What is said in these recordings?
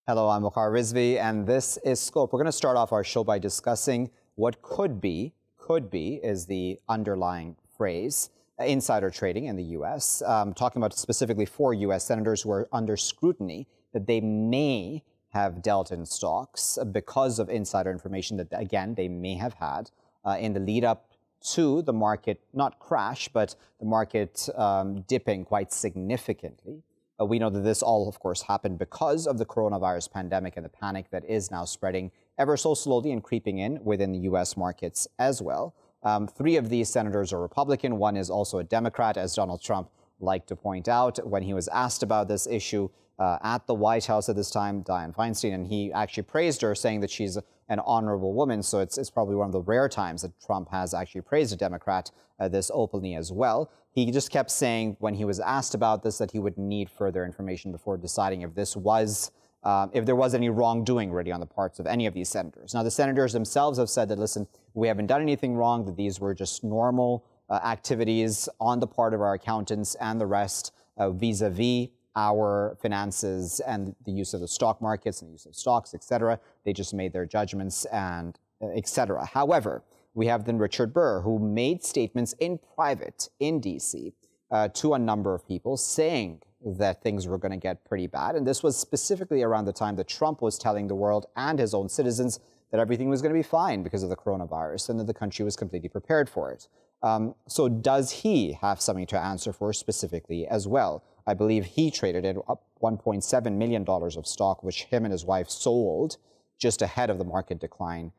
Hello, I'm Waqar Rizvi, and this is Scope. We're going to start off our show by discussing what could be is the underlying phrase, insider trading in the U.S., talking about specifically 4 U.S. senators who are under scrutiny that they may have dealt in stocks because of insider information that, again, they may have had in the lead up to the market, not crash, but the market dipping quite significantly. We know that this all, of course, happened because of the coronavirus pandemic and the panic that is now spreading ever so slowly and creeping in within the U.S. markets as well. 3 of these senators are Republican. 1 is also a Democrat, as Donald Trump liked to point out when he was asked about this issue at the White House at this time, Dianne Feinstein, and he actually praised her, saying that she's an honorable woman. So it's probably one of the rare times that Trump has actually praised a Democrat this openly as well. He just kept saying when he was asked about this that he would need further information before deciding if this was if there was any wrongdoing really on the parts of any of these senators. Now, the senators themselves have said that, listen, we haven't done anything wrong, that these were just normal activities on the part of our accountants and the rest vis-a-vis our finances and the use of the stock markets and the use of stocks, etc. They just made their judgments and etc. However, we have then Richard Burr, who made statements in private in D.C. To a number of people saying that things were going to get pretty bad. And this was specifically around the time that Trump was telling the world and his own citizens that everything was going to be fine because of the coronavirus and that the country was completely prepared for it. So does he have something to answer for specifically as well? I believe he traded at up $1.7 million of stock, which him and his wife sold just ahead of the market decline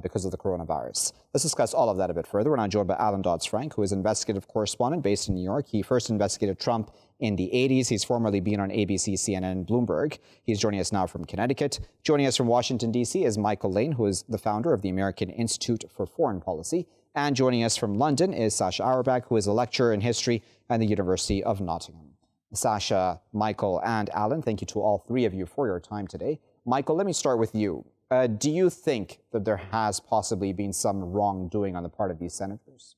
because of the coronavirus. Let's discuss all of that a bit further. We're now joined by Allan Dodds, who is investigative correspondent based in New York. He first investigated Trump in the 80s. He's formerly been on ABC, CNN, and Bloomberg. He's joining us now from Connecticut. Joining us from Washington, D.C. is Michael Lane, who is the founder of the American Institute for Foreign Policy. And joining us from London is Sascha Auerbach, who is a lecturer in history at the University of Nottingham. Sascha, Michael, and Allan, thank you to all 3 of you for your time today. Michael, let me start with you. Do you think that there has possibly been some wrongdoing on the part of these senators?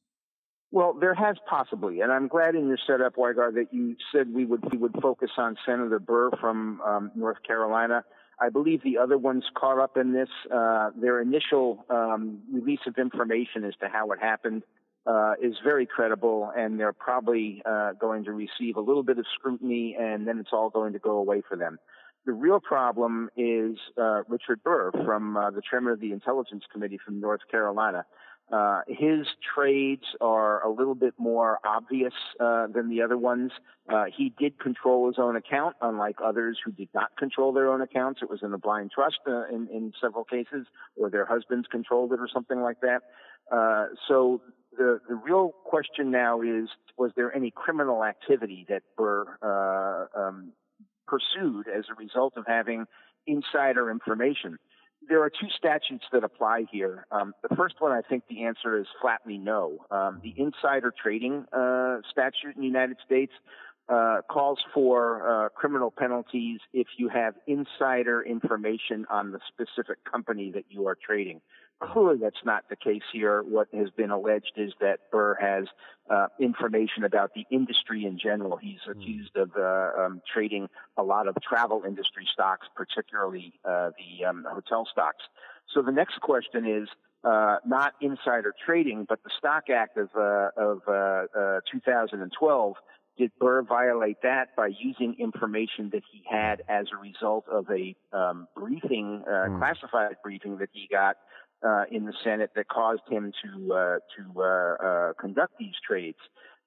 Well, there has possibly, and I'm glad in your setup, Waqar, that you said we would focus on Senator Burr from North Carolina. I believe the other ones caught up in this. Their initial release of information as to how it happened is very credible, and they're probably going to receive a little bit of scrutiny, and then it's all going to go away for them. The real problem is Richard Burr, from the chairman of the Intelligence Committee from North Carolina. His trades are a little bit more obvious than the other ones. He did control his own account, unlike others who did not control their own accounts. It was in a blind trust in several cases, or their husbands controlled it or something like that. So the real question now is, was there any criminal activity that Burr pursued as a result of having insider information? There are 2 statutes that apply here. The first one, I think the answer is flatly no. The insider trading statute in the United States calls for criminal penalties if you have insider information on the specific company that you are trading. Clearly, that's not the case here. What has been alleged is that Burr has information about the industry in general. He's accused of trading a lot of travel industry stocks, particularly the hotel stocks. So the next question is not insider trading, but the Stock Act of 2012. Did Burr violate that by using information that he had as a result of a briefing, classified briefing that he got in the Senate that caused him to conduct these trades?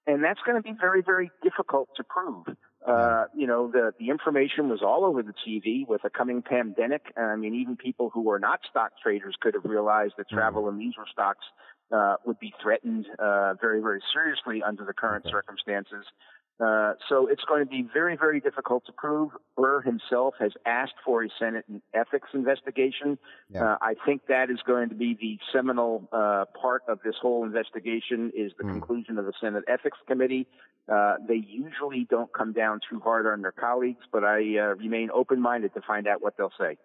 And that's going to be very, very difficult to prove. The information was all over the TV with a coming pandemic. I mean, even people who were not stock traders could have realized that travel and leisure stocks would be threatened very, very seriously under the current circumstances. So it's going to be very, very difficult to prove. Burr himself has asked for a Senate ethics investigation. I think that is going to be the seminal part of this whole investigation, is the conclusion of the Senate Ethics Committee. They usually don't come down too hard on their colleagues, but I remain open-minded to find out what they'll say.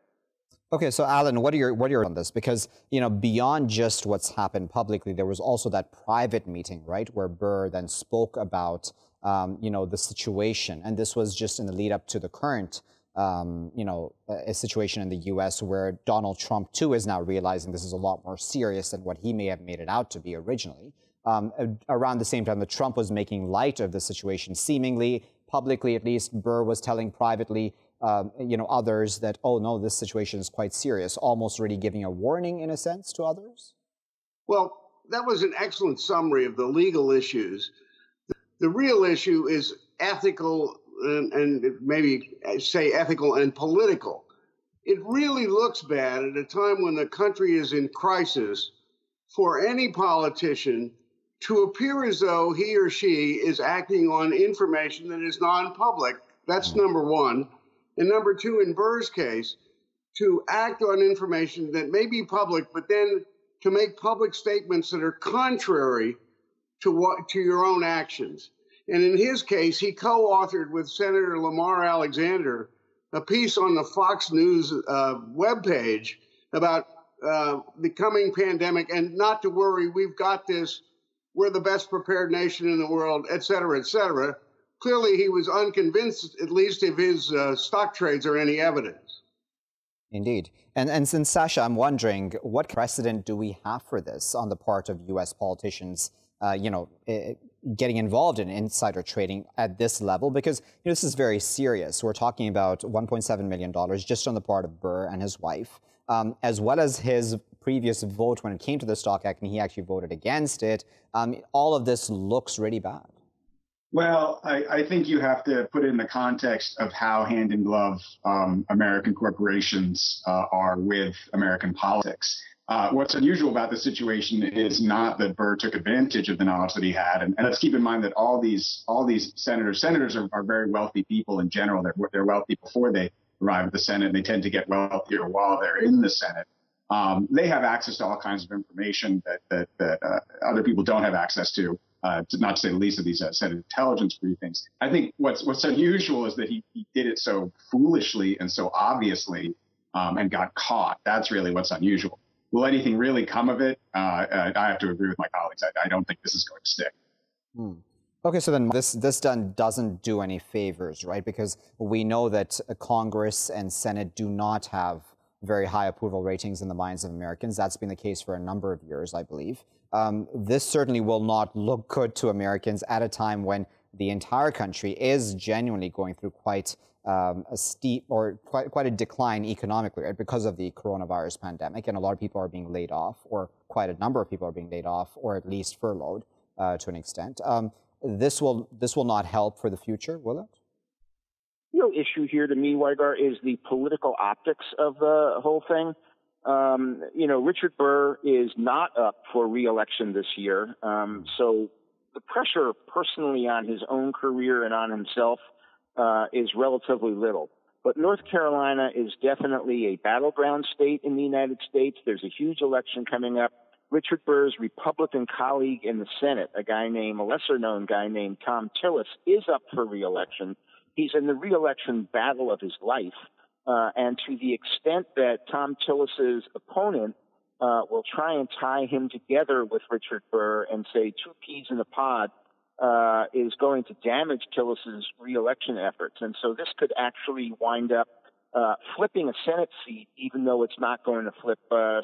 Okay, so Allan, what are your on this? Because, beyond just what's happened publicly, there was also that private meeting, right, where Burr then spoke about, the situation. And this was just in the lead up to the current a situation in the U.S. where Donald Trump, too, is now realizing this is a lot more serious than what he may have made it out to be originally. Around the same time that Trump was making light of the situation, seemingly, publicly at least, Burr was telling privately, others that, oh, no, this situation is quite serious, almost really giving a warning, in a sense, to others? Well, that was an excellent summary of the legal issues. The real issue is ethical and maybe say ethical and political. It really looks bad at a time when the country is in crisis for any politician to appear as though he or she is acting on information that is non-public. That's number one. And number two, in Burr's case, to act on information that may be public, but then to make public statements that are contrary to your own actions. And in his case, he co-authored with Senator Lamar Alexander a piece on the Fox News webpage about the coming pandemic, and not to worry, we've got this, we're the best prepared nation in the world, et cetera, et cetera. Clearly, he was unconvinced, at least if his stock trades are any evidence. Indeed. And since, Sascha, I'm wondering, what precedent do we have for this on the part of U.S. politicians, getting involved in insider trading at this level? Because this is very serious. We're talking about $1.7 million just on the part of Burr and his wife, as well as his previous vote when it came to the Stock Act, and he actually voted against it. All of this looks really bad. Well, I think you have to put it in the context of how hand in glove American corporations are with American politics. What's unusual about the situation is not that Burr took advantage of the knowledge that he had, and let's keep in mind that all these senators are very wealthy people in general. They're wealthy before they arrive at the Senate, and they tend to get wealthier while they're in the Senate. They have access to all kinds of information that other people don't have access to. Not to say the least of these Senate intelligence briefings. I think what's unusual is that he did it so foolishly and so obviously and got caught. That's really what's unusual. Will anything really come of it? I have to agree with my colleagues. I don't think this is going to stick. Okay, so then this doesn't do any favors, right? Because we know that Congress and Senate do not have very high approval ratings in the minds of Americans. That's been the case for a number of years, I believe. This certainly will not look good to Americans at a time when the entire country is genuinely going through quite a steep or quite a decline economically, right, because of the coronavirus pandemic, and a lot of people are being laid off, or quite a number of people are being laid off, or at least furloughed to an extent. This will not help for the future, will it? The real issue here to me, Waqar, is the political optics of the whole thing. Richard Burr is not up for re-election this year, so the pressure personally on his own career and on himself is relatively little. But North Carolina is definitely a battleground state in the United States. There's a huge election coming up. Richard Burr's Republican colleague in the Senate, a lesser-known guy named Tom Tillis, is up for re-election. He's in the re-election battle of his life. And to the extent that Tom Tillis's opponent will try and tie him together with Richard Burr and say two peas in a pod is going to damage Tillis's re-election efforts. And so this could actually wind up flipping a Senate seat, even though it's not going to flip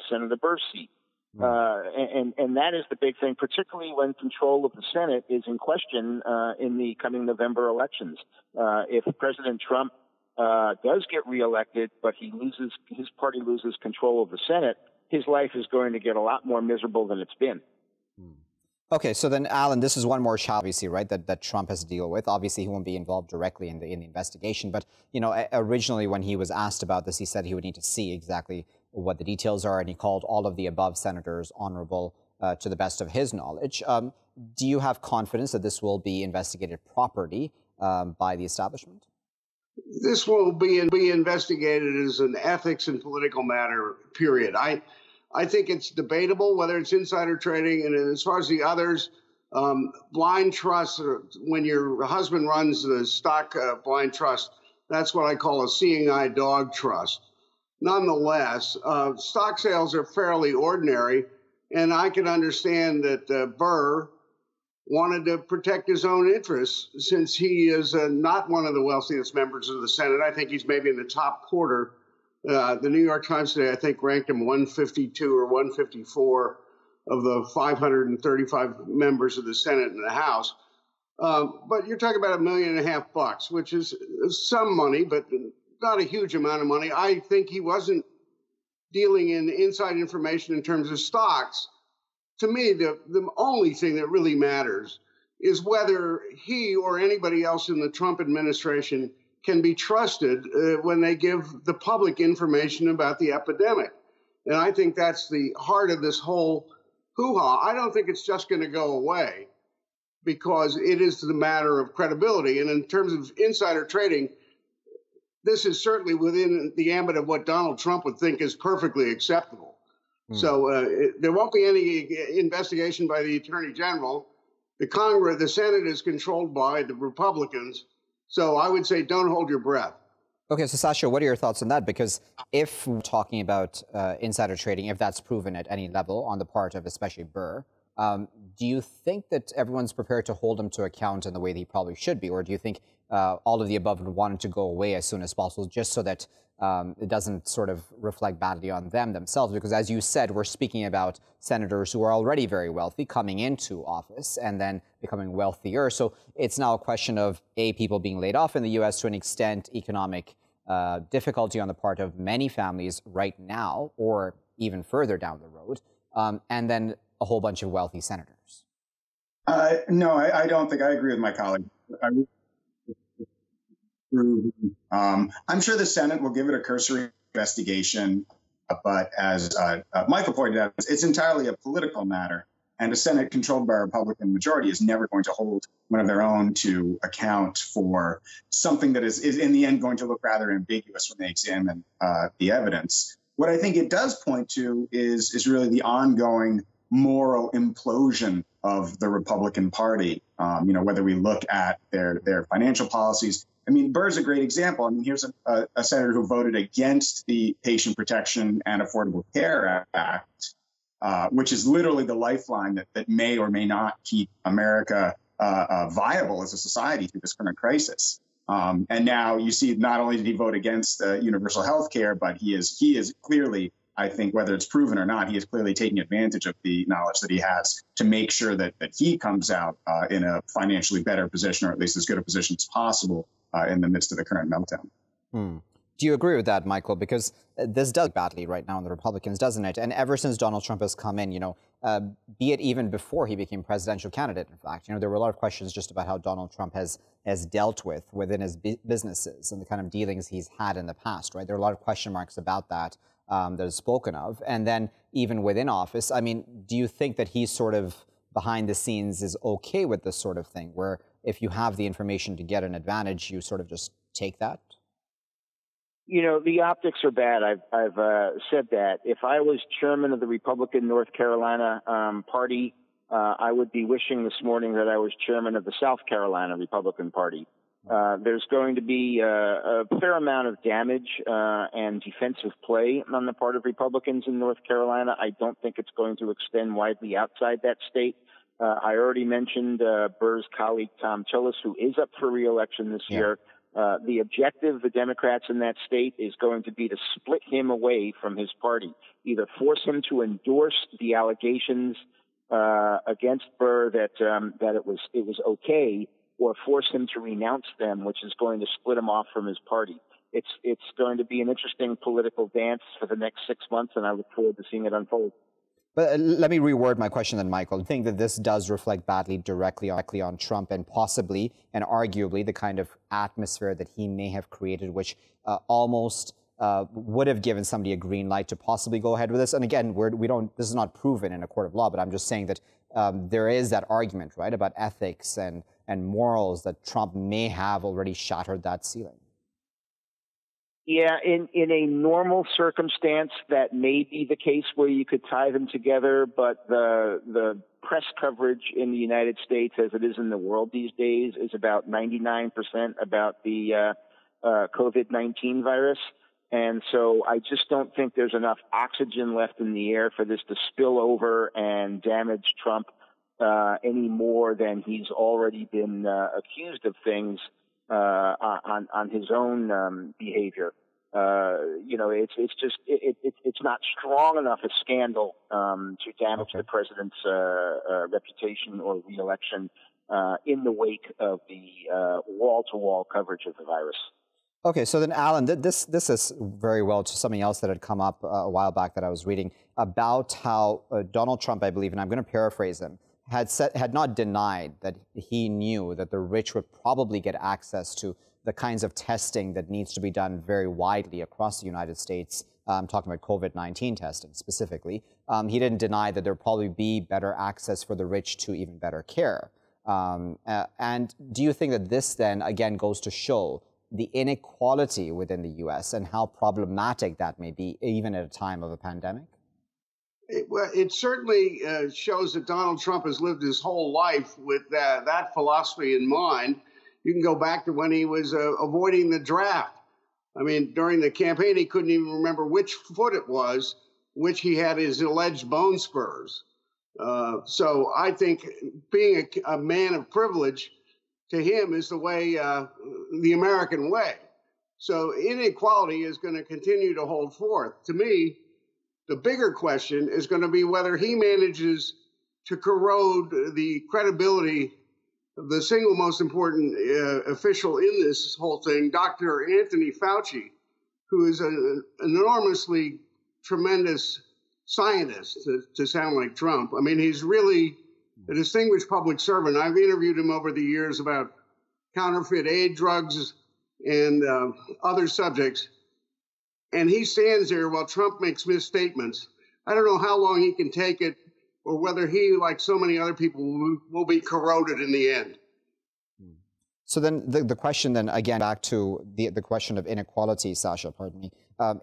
Senator Burr's seat. And that is the big thing, particularly when control of the Senate is in question in the coming November elections. If President Trump does get reelected, but his party loses control of the Senate, his life is going to get a lot more miserable than it's been. Okay, so then, Allan, this is one more challenge, obviously, right, that Trump has to deal with. Obviously, he won't be involved directly in the investigation, but, originally when he was asked about this, he said he would need to see exactly what the details are, and he called all of the above senators honorable to the best of his knowledge. Do you have confidence that this will be investigated properly by the establishment? This will be investigated as an ethics and political matter, period. I think it's debatable whether it's insider trading, and as far as the others, blind trust, when your husband runs the stock blind trust, that's what I call a seeing eye dog trust. Nonetheless, stock sales are fairly ordinary, and I can understand that Burr wanted to protect his own interests since he is not one of the wealthiest members of the Senate. I think he's maybe in the top quarter. The New York Times today, I think, ranked him 152 or 154 of the 535 members of the Senate and the House. But you're talking about $1.5 million, which is some money, but not a huge amount of money. I think he wasn't dealing in inside information in terms of stocks. To me, the only thing that really matters is whether he or anybody else in the Trump administration can be trusted when they give the public information about the epidemic. And I think that's the heart of this whole hoo-ha. I don't think it's just going to go away because it is the matter of credibility. And in terms of insider trading, this is certainly within the ambit of what Donald Trump would think is perfectly acceptable. So there won't be any investigation by the Attorney General. The Senate is controlled by the Republicans. So I would say don't hold your breath. Okay, so Sascha, what are your thoughts on that? Because if we're talking about insider trading, if that's proven at any level on the part of especially Burr, do you think that everyone's prepared to hold him to account in the way that he probably should be? Or do you think all of the above would want him to go away as soon as possible just so that it doesn't sort of reflect badly on them themselves? Because as you said, we're speaking about senators who are already very wealthy coming into office and then becoming wealthier. So it's now a question of, A, people being laid off in the U.S. to an extent, economic difficulty on the part of many families right now or even further down the road, and then a whole bunch of wealthy senators. No, I don't think I agree with my colleague. I'm sure the Senate will give it a cursory investigation, but as Michael pointed out, it's entirely a political matter. And a Senate controlled by a Republican majority is never going to hold one of their own to account for something that is in the end going to look rather ambiguous when they examine the evidence. What I think it does point to is really the ongoing moral implosion of the Republican Party. Whether we look at their financial policies. I mean, Burr's a great example. I mean, here's a senator who voted against the Patient Protection and Affordable Care Act, which is literally the lifeline that may or may not keep America viable as a society through this current crisis. And now you see, not only did he vote against universal health care, but he is clearly, I think, whether it's proven or not, he is clearly taking advantage of the knowledge that he has to make sure that he comes out in a financially better position, or at least as good a position as possible in the midst of the current meltdown. Do you agree with that, Michael? Because this does badly right now on the Republicans, doesn't it? And ever since Donald Trump has come in, be it even before he became presidential candidate, in fact, there were a lot of questions just about how Donald Trump has dealt within his businesses and the kind of dealings he's had in the past, right? There are a lot of question marks about that that is spoken of. And then even within office, I mean, do you think that he's sort of behind the scenes is okay with this sort of thing, where if you have the information to get an advantage, you sort of just take that? The optics are bad. I've said that. If I was chairman of the Republican North Carolina Party, I would be wishing this morning that I was chairman of the South Carolina Republican Party. There's going to be a fair amount of damage and defensive play on the part of Republicans in North Carolina. I don't think it's going to extend widely outside that state. I already mentioned Burr's colleague, Tom Tillis, who is up for re-election this year. The objective, the Democrats in that state, is going to be to split him away from his party, either force him to endorse the allegations against Burr that it was okay, or force him to renounce them, which is going to split him off from his party. It's going to be an interesting political dance for the next 6 months, and I look forward to seeing it unfold. But let me reword my question then, Michael. I think that this does reflect badly directly on Trump and possibly and arguably the kind of atmosphere that he may have created, which almost would have given somebody a green light to possibly go ahead with this. And again, this is not proven in a court of law, but I'm just saying that there is that argument, right, about ethics and morals that Trump may have already shattered that ceiling. Yeah, in a normal circumstance, that may be the case where you could tie them together, but the press coverage in the United States, as it is in the world these days, is about 99% about the COVID-19 virus. And so I just don't think there's enough oxygen left in the air for this to spill over and damage Trump any more than he's already been accused of things on his own behavior. It's not strong enough a scandal to damage the president's reputation or reelection in the wake of the wall-to-wall coverage of the virus. Okay, so then, Allan, this is very well to something else that had come up a while back that I was reading about how Donald Trump, I believe, and I'm going to paraphrase him, had not denied that he knew that the rich would probably get access to the kinds of testing that needs to be done very widely across the United States. I'm talking about COVID-19 testing specifically. He didn't deny that there would probably be better access for the rich to even better care. And do you think that this then, again, goes to show the inequality within the U.S. and how problematic that may be, even at a time of a pandemic? It certainly shows that Donald Trump has lived his whole life with that philosophy in mind. You can go back to when he was avoiding the draft. I mean, during the campaign, he couldn't even remember which foot it was, which he had his alleged bone spurs. So I think being a man of privilege to him is the way, the American way. So inequality is going to continue to hold forth. To me, the bigger question is going to be whether he manages to corrode the credibility of the single most important official in this whole thing, Dr. Anthony Fauci, who is an enormously tremendous scientist, to sound like Trump. I mean, he's really a distinguished public servant. I've interviewed him over the years about counterfeit aid drugs and other subjects. And he stands there while Trump makes misstatements. I don't know how long he can take it, or whether he, like so many other people, will be corroded in the end. So then the question then, again, back to the question of inequality, Sascha, pardon me,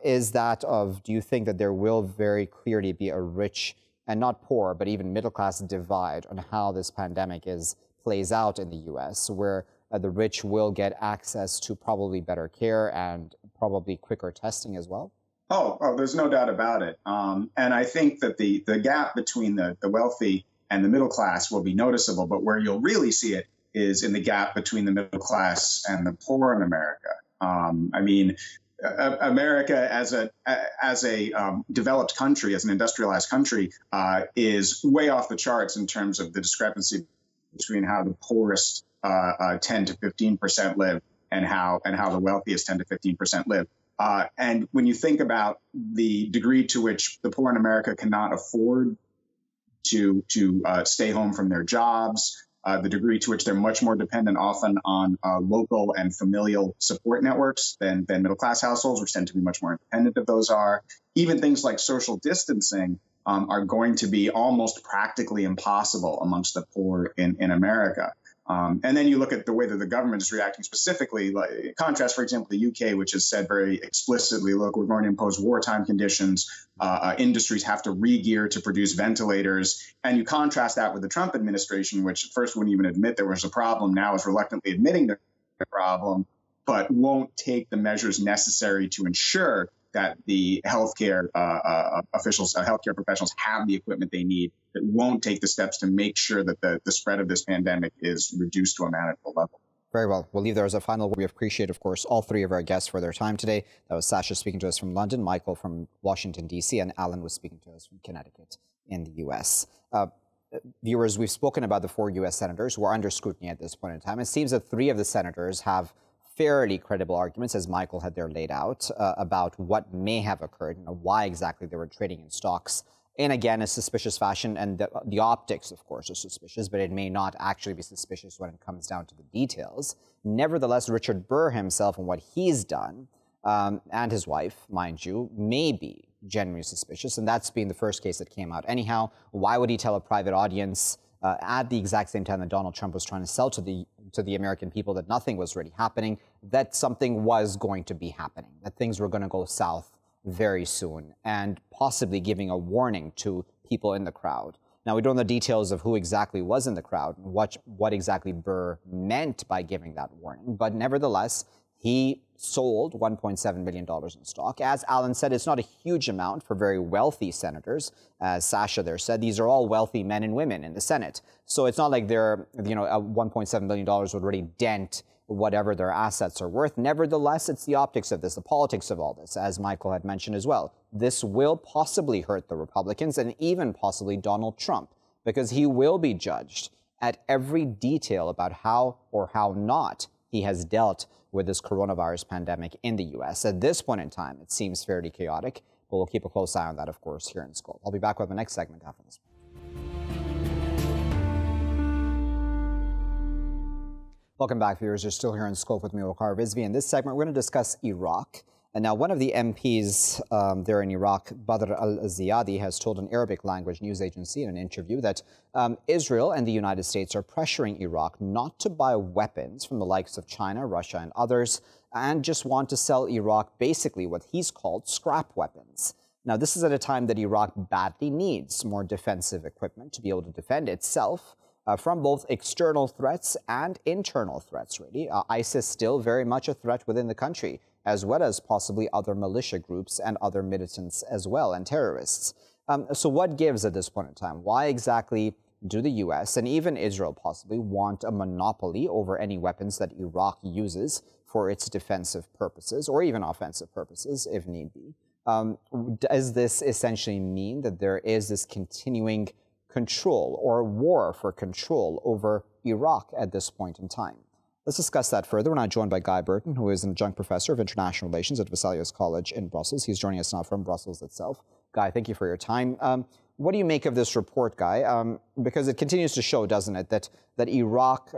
is that of, do you think that there will very clearly be a rich and not poor, but even middle-class divide on how this pandemic plays out in the U.S., where the rich will get access to probably better care and probably quicker testing as well? Oh, there's no doubt about it. And I think that the gap between the wealthy and the middle class will be noticeable, but where you'll really see it is in the gap between the middle class and the poor in America. I mean, America as a developed country, as an industrialized country, is way off the charts in terms of the discrepancy between how the poorest 10 to 15% live and how the wealthiest 10 to 15% live. And when you think about the degree to which the poor in America cannot afford to stay home from their jobs, the degree to which they're much more dependent often on local and familial support networks than middle-class households, which tend to be much more independent of those are. Even things like social distancing are going to be almost practically impossible amongst the poor in America. And then you look at the way that the government is reacting specifically, like in contrast, for example, the UK, which has said very explicitly, look, we're going to impose wartime conditions. Industries have to re-gear to produce ventilators. And you contrast that with the Trump administration, which at first wouldn't even admit there was a problem, now is reluctantly admitting there's a problem, but won't take the measures necessary to ensure that the healthcare officials, healthcare professionals have the equipment they need, that won't take the steps to make sure that the spread of this pandemic is reduced to a manageable level. Very well. We'll leave there as a final word. We appreciate, of course, all three of our guests for their time today. That was Sascha speaking to us from London, Michael from Washington, D.C., and Allan was speaking to us from Connecticut in the U.S. Viewers, we've spoken about the 4 U.S. senators who are under scrutiny at this point in time. It seems that 3 of the senators have fairly credible arguments, as Michael had there laid out, about what may have occurred, why exactly they were trading in stocks in, again, a suspicious fashion. And the optics, of course, are suspicious, but it may not actually be suspicious when it comes down to the details. Nevertheless, Richard Burr himself and what he's done, and his wife, mind you, may be genuinely suspicious. And that's been the first case that came out. Anyhow, why would he tell a private audience at the exact same time that Donald Trump was trying to sell to the American people that nothing was really happening, that something was going to be happening, that things were going to go south very soon, and possibly giving a warning to people in the crowd? Now, we don't know the details of who exactly was in the crowd, what exactly Burr meant by giving that warning, but nevertheless, he sold $1.7 million in stock. As Allan said, it's not a huge amount for very wealthy senators. As Sascha there said, these are all wealthy men and women in the Senate. So it's not like they're, $1.7 million would really dent whatever their assets are worth. Nevertheless, it's the optics of this, the politics of all this, as Michael had mentioned as well. This will possibly hurt the Republicans and even possibly Donald Trump, because he will be judged at every detail about how or how not he has dealt with this coronavirus pandemic in the U.S. At this point in time, it seems fairly chaotic, but we'll keep a close eye on that, of course, here in Scope. I'll be back with the next segment after this. Welcome back, viewers. You're still here in Scope with me, Waqar Rizvi. In this segment, we're going to discuss Iraq. And now one of the MPs there in Iraq, Badr al-Ziyadi, has told an Arabic language news agency in an interview that Israel and the United States are pressuring Iraq not to buy weapons from the likes of China, Russia, and others, and just want to sell Iraq basically what he's called scrap weapons. Now, this is at a time that Iraq badly needs more defensive equipment to be able to defend itself from both external threats and internal threats, really. ISIS still very much a threat within the country, as well as possibly other militia groups and other militants as well, and terrorists. So what gives at this point in time? Why exactly do the U.S. and even Israel possibly want a monopoly over any weapons that Iraq uses for its defensive purposes, or even offensive purposes, if need be? Does this essentially mean that there is this continuing control or war for control over Iraq at this point in time? Let's discuss that further. We're now joined by Guy Burton, who is an adjunct professor of international relations at Vesalius College in Brussels. He's joining us now from Brussels itself. Guy, thank you for your time. What do you make of this report, Guy? Because it continues to show, doesn't it, that Iraq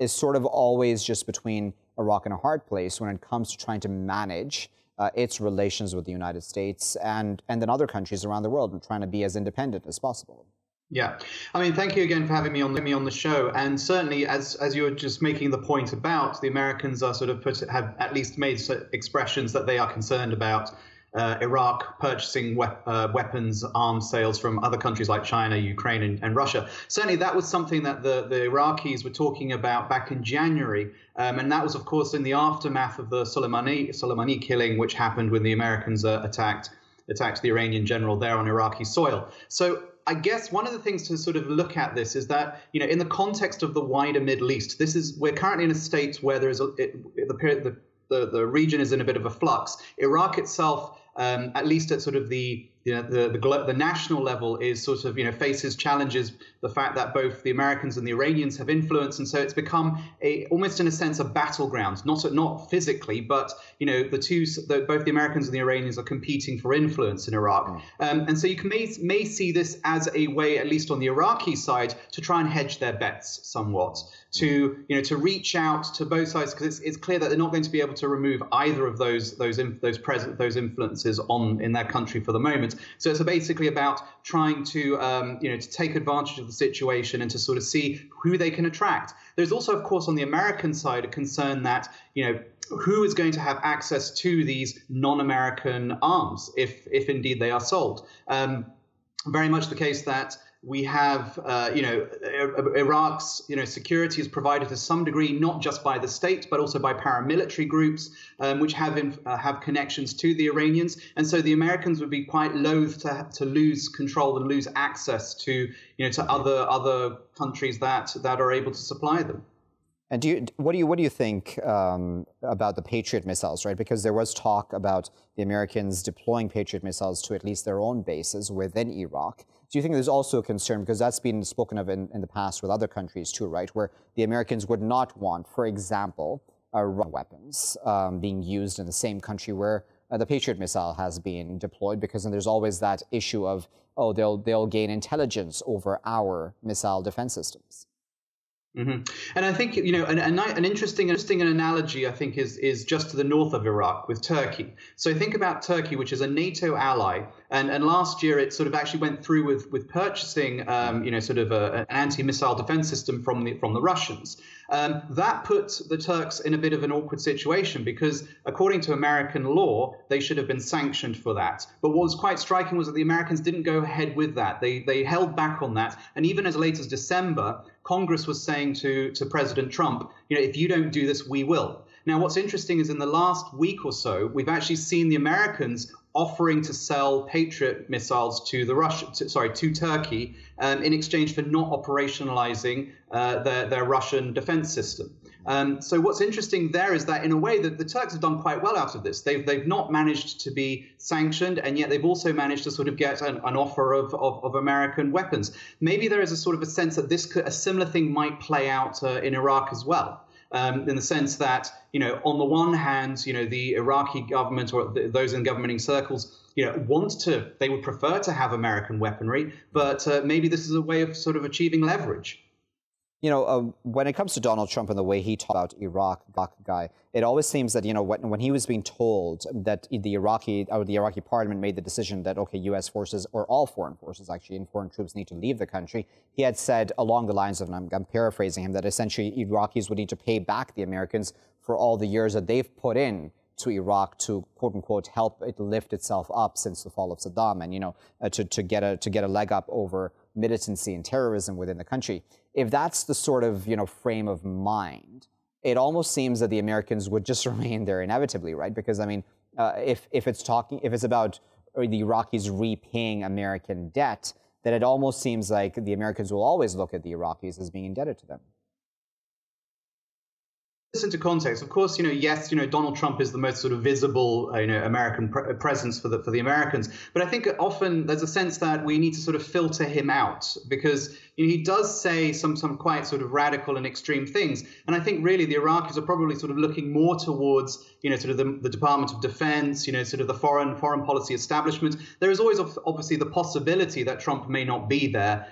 is sort of always just between a rock and a hard place when it comes to trying to manage its relations with the United States and then other countries around the world, and trying to be as independent as possible. Yeah, I mean, thank you again for having me on the show. And certainly, as you were just making the point about, the Americans are sort of have at least made expressions that they are concerned about Iraq purchasing weapons, arms sales from other countries like China, Ukraine, and Russia. Certainly, that was something that the Iraqis were talking about back in January. And that was, of course, in the aftermath of the Soleimani killing, which happened when the Americans attacked the Iranian general there on Iraqi soil. So I guess one of the things to sort of look at this is that, in the context of the wider Middle East, we're currently in a state where there is the region is in a bit of a flux. Iraq itself, at least at sort of the national level, is sort of faces challenges. The fact that both the Americans and the Iranians have influence, and so it's become almost in a sense a battleground. Not physically, but both the Americans and the Iranians are competing for influence in Iraq, and so you may see this as a way, at least on the Iraqi side, to try and hedge their bets somewhat. To reach out to both sides, because it's clear that they're not going to be able to remove either of those influences in their country for the moment. So it's basically about trying to to take advantage of the situation and to sort of see who they can attract. There's also, of course, on the American side, a concern that who is going to have access to these non-American arms if indeed they are sold. Very much the case that we have, Iraq's, security is provided to some degree, not just by the state, but also by paramilitary groups, which have connections to the Iranians. And so the Americans would be quite loath to lose control and lose access to, to other countries that are able to supply them. And what do you think about the Patriot missiles, right? Because there was talk about the Americans deploying Patriot missiles to at least their own bases within Iraq. Do you think there's also a concern, because that's been spoken of in the past with other countries too, right, where the Americans would not want, for example, weapons being used in the same country where the Patriot missile has been deployed, because then there's always that issue of, oh, they'll gain intelligence over our missile defense systems. Mm-hmm. And I think, an interesting analogy, I think, is just to the north of Iraq with Turkey. So think about Turkey, which is a NATO ally. And last year, it sort of actually went through with purchasing, sort of an anti-missile defense system from the Russians. That put the Turks in a bit of an awkward situation, because according to American law, they should have been sanctioned for that. But what was quite striking was that the Americans didn't go ahead with that. They held back on that. And even as late as December, Congress was saying to President Trump, if you don't do this, we will. Now, what's interesting is in the last week or so, we've actually seen the Americans offering to sell Patriot missiles to to Turkey in exchange for not operationalizing their Russian defense system. So what's interesting there is that in a way that the Turks have done quite well out of this. They've not managed to be sanctioned, and yet they've also managed to sort of get an offer of American weapons. Maybe there is a sort of a sense that a similar thing might play out in Iraq as well. In the sense that, on the one hand, the Iraqi government or those in governing circles, they would prefer to have American weaponry, but maybe this is a way of sort of achieving leverage. When it comes to Donald Trump and the way he talked about Iraq guy, it always seems that, when he was being told that the Iraqi parliament made the decision that, okay, U.S. forces or all foreign forces, actually, and foreign troops need to leave the country, he had said along the lines of, and I'm paraphrasing him, that essentially Iraqis would need to pay back the Americans for all the years that they've put in to Iraq to, quote unquote, help it lift itself up since the fall of Saddam and, to get a leg up over militancy and terrorism within the country. If that's the sort of, frame of mind, it almost seems that the Americans would just remain there inevitably, right? Because, if it's about the Iraqis repaying American debt, then it almost seems like the Americans will always look at the Iraqis as being indebted to them. Into context, of course, yes, Donald Trump is the most sort of visible, American presence for the Americans. But I think often there's a sense that we need to sort of filter him out because he does say some quite sort of radical and extreme things. And I think really the Iraqis are probably sort of looking more towards, sort of the Department of Defense, sort of the foreign policy establishment. There is always obviously the possibility that Trump may not be there,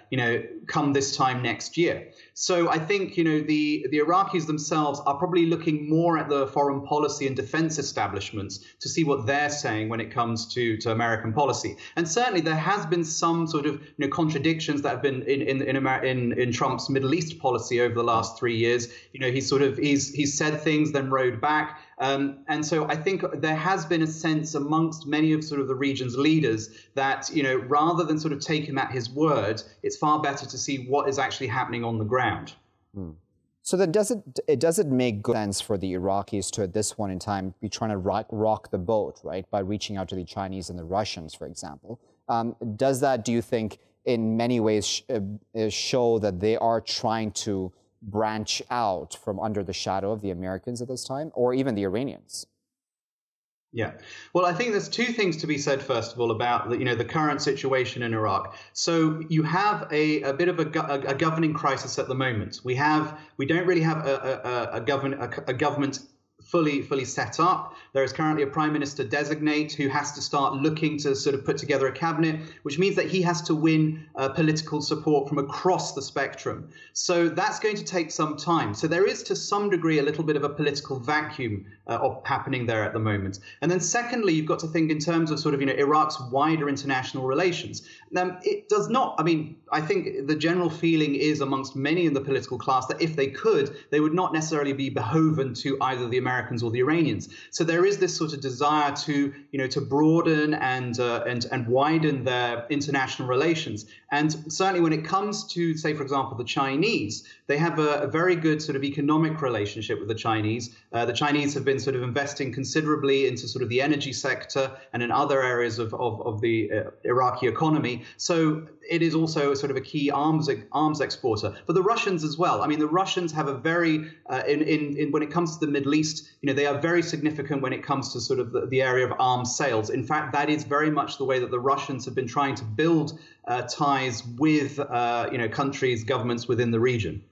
come this time next year. So I think, the Iraqis themselves are probably looking more at the foreign policy and defense establishments to see what they're saying when it comes to American policy. And certainly there has been some sort of contradictions that have been in Trump's Middle East policy over the last 3 years. He's said things, then rode back. And so I think there has been a sense amongst many of sort of the region's leaders that, rather than sort of take him at his word, it's far better to see what is actually happening on the ground. So then does it make good sense for the Iraqis to, at this point in time, be trying to rock the boat, right, by reaching out to the Chinese and the Russians, for example? Does that, do you think, in many ways show that they are trying to branch out from under the shadow of the Americans at this time, or even the Iranians? Yeah. Well, I think there's two things to be said, first of all, about the current situation in Iraq. So you have a bit of a governing crisis at the moment. We don't really have a government fully set up. There is currently a prime minister designate who has to start looking to sort of put together a cabinet, which means that he has to win political support from across the spectrum. So that's going to take some time. So there is to some degree a little bit of a political vacuum happening there at the moment. And then secondly, you've got to think in terms of sort of, Iraq's wider international relations. It does not, I think the general feeling is amongst many in the political class that if they could, they would not necessarily be beholden to either the Americans or the Iranians. So there is this sort of desire to broaden and widen their international relations. And certainly when it comes to, say, for example, the Chinese, they have a very good sort of economic relationship with the Chinese. The Chinese have been sort of investing considerably into sort of the energy sector and in other areas of the Iraqi economy. So it is also a sort of a key arms exporter. But the Russians as well. The Russians have a very, when it comes to the Middle East, they are very significant when it comes to sort of the area of arms sales. In fact, that is very much the way that the Russians have been trying to build ties with, countries, governments within the region.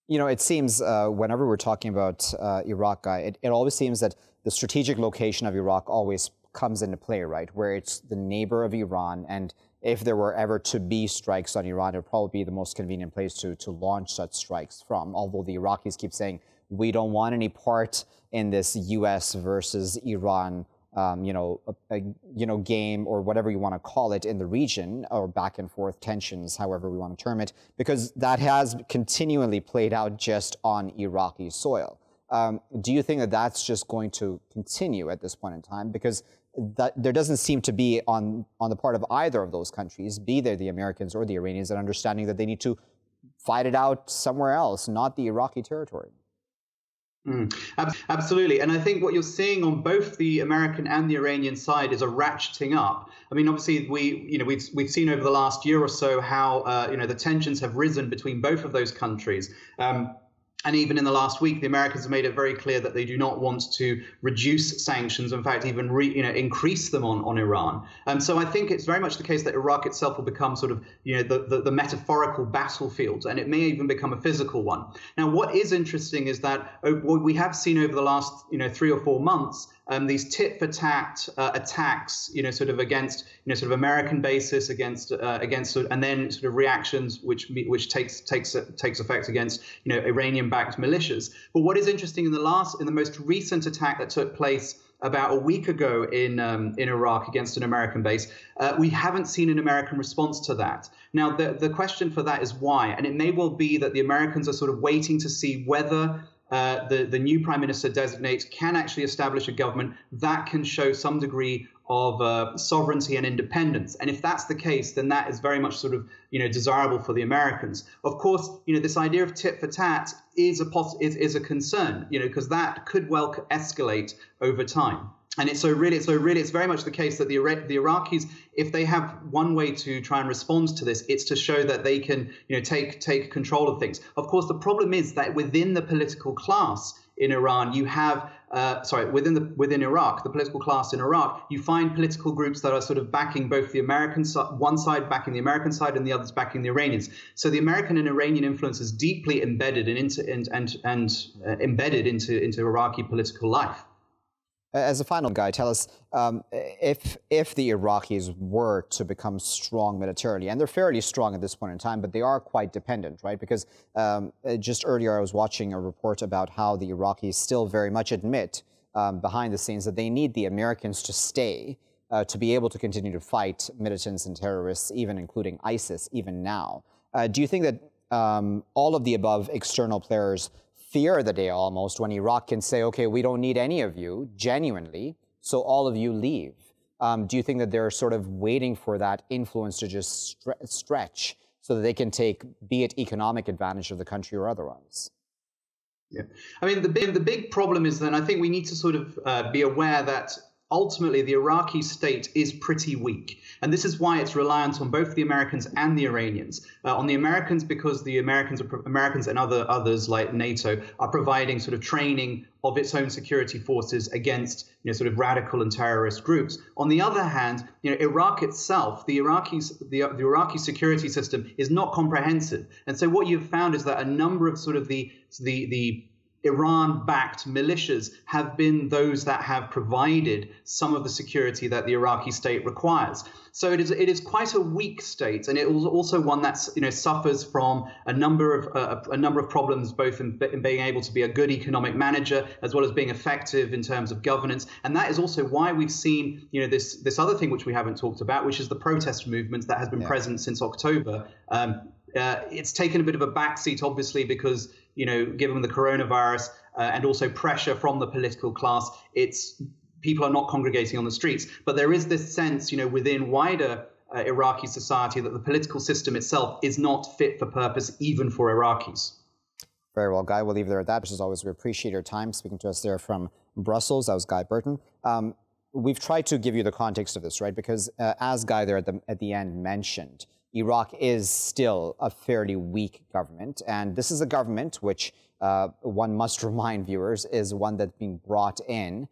It seems whenever we're talking about Iraq, it always seems that the strategic location of Iraq always comes into play, right? Where it's the neighbor of Iran, and if there were ever to be strikes on Iran, it would probably be the most convenient place to launch such strikes from. Although the Iraqis keep saying, we don't want any part in this U.S. versus Iran, game or whatever you want to call it in the region, or back and forth tensions, however we want to term it, because that has continually played out just on Iraqi soil. Do you think that that's just going to continue at this point in time? Because there doesn't seem to be on the part of either of those countries, be they the Americans or the Iranians, an understanding that they need to fight it out somewhere else, not the Iraqi territory. Absolutely. And I think what you're seeing on both the American and the Iranian side is a ratcheting up. I mean, obviously, we've seen over the last year or so how the tensions have risen between both of those countries. And even in the last week, the Americans have made it very clear that they do not want to reduce sanctions, in fact, even increase them on Iran. So I think it's very much the case that Iraq itself will become sort of the metaphorical battlefield, and it may even become a physical one. Now, what is interesting is that what we have seen over the last 3 or 4 months, these tit-for-tat attacks, sort of against, sort of American bases, against, and then sort of reactions which takes effect against, Iranian-backed militias. But what is interesting in the most recent attack that took place about a week ago in Iraq against an American base, we haven't seen an American response to that. Now, the question for that is why, and it may well be that the Americans are sort of waiting to see whether the new prime minister designate can actually establish a government that can show some degree of sovereignty and independence. And if that's the case, then that is very much sort of, desirable for the Americans. Of course, this idea of tit for tat is a concern, because that could well escalate over time. And it's very much the case that the Iraqis, if they have one way to try and respond to this, it's to show that they can, take control of things. Of course, the problem is that within the political class in Iran, you have, within Iraq, the political class in Iraq, you find political groups that are sort of backing both the American side, one side backing the American side and the others backing the Iranians. So the American and Iranian influence is deeply embedded embedded into Iraqi political life. As a final guy, tell us if the Iraqis were to become strong militarily, and they're fairly strong at this point in time, but they are quite dependent, right? Because just earlier I was watching a report about how the Iraqis still very much admit behind the scenes that they need the Americans to stay to be able to continue to fight militants and terrorists, even including ISIS, even now. Do you think that all of the above external players fear the day almost when Iraq can say, okay, we don't need any of you, genuinely, so all of you leave? Do you think that they're sort of waiting for that influence to just stretch so that they can take, be it economic advantage of the country or otherwise? Yeah. I mean, the big problem is then I think we need to sort of be aware that ultimately the Iraqi state is pretty weak. And this is why it's reliant on both the Americans and the Iranians. On the Americans, because the Americans and others like NATO are providing sort of training of its own security forces against sort of radical and terrorist groups. On the other hand, Iraq itself, the Iraqi security system is not comprehensive. And so what you've found is that a number of sort of the Iran-backed militias have been those that have provided some of the security that the Iraqi state requires. So it is quite a weak state, and it is also one that suffers from a number of problems, both in being able to be a good economic manager as well as being effective in terms of governance. And that is also why we've seen this other thing which we haven't talked about, which is the protest movement that has been present since October. It's taken a bit of a backseat, obviously, because given the coronavirus and also pressure from the political class, people are not congregating on the streets. But there is this sense, within wider Iraqi society that the political system itself is not fit for purpose, even for Iraqis. Very well, Guy. We'll leave it there at that. As always, we appreciate your time speaking to us there from Brussels. That was Guy Burton. We've tried to give you the context of this, right? Because as Guy there at the end mentioned, Iraq is still a fairly weak government. And this is a government which, one must remind viewers, is one that's been brought in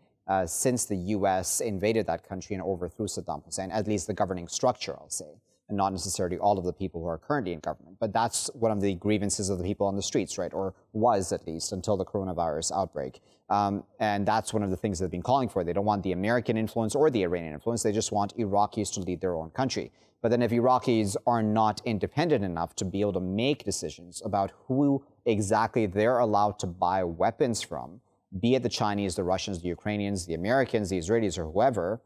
since the U.S. invaded that country and overthrew Saddam Hussein, at least the governing structure, I'll say, and not necessarily all of the people who are currently in government. But that's one of the grievances of the people on the streets, right? Or was, at least, until the coronavirus outbreak. And that's one of the things they've been calling for. They don't want the American influence or the Iranian influence. They just want Iraqis to lead their own country. But then if Iraqis are not independent enough to be able to make decisions about who exactly they're allowed to buy weapons from, be it the Chinese, the Russians, the Ukrainians, the Americans, the Israelis, or whoever,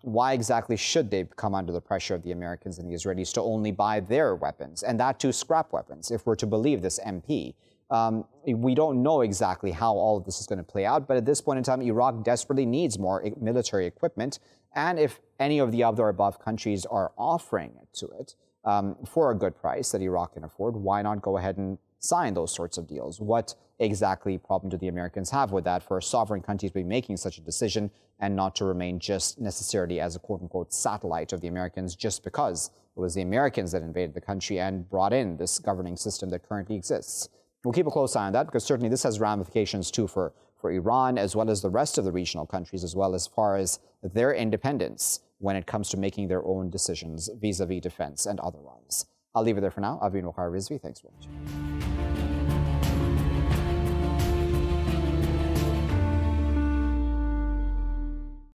why exactly should they come under the pressure of the Americans and the Israelis to only buy their weapons, and that too scrap weapons, if we're to believe this MP? We don't know exactly how all of this is going to play out, but at this point in time, Iraq desperately needs more military equipment, and if any of the other above countries are offering it to it, for a good price that Iraq can afford, why not go ahead and sign those sorts of deals? What exactly problem do the Americans have with that for a sovereign country to be making such a decision and not to remain just necessarily as a quote-unquote satellite of the Americans just because it was the Americans that invaded the country and brought in this governing system that currently exists? We'll keep a close eye on that because certainly this has ramifications too for Iran as well as the rest of the regional countries as well as far as their independence when it comes to making their own decisions vis-a-vis defense and otherwise. I'll leave it there for now. I've been Waqar Rizvi. Thanks for watching.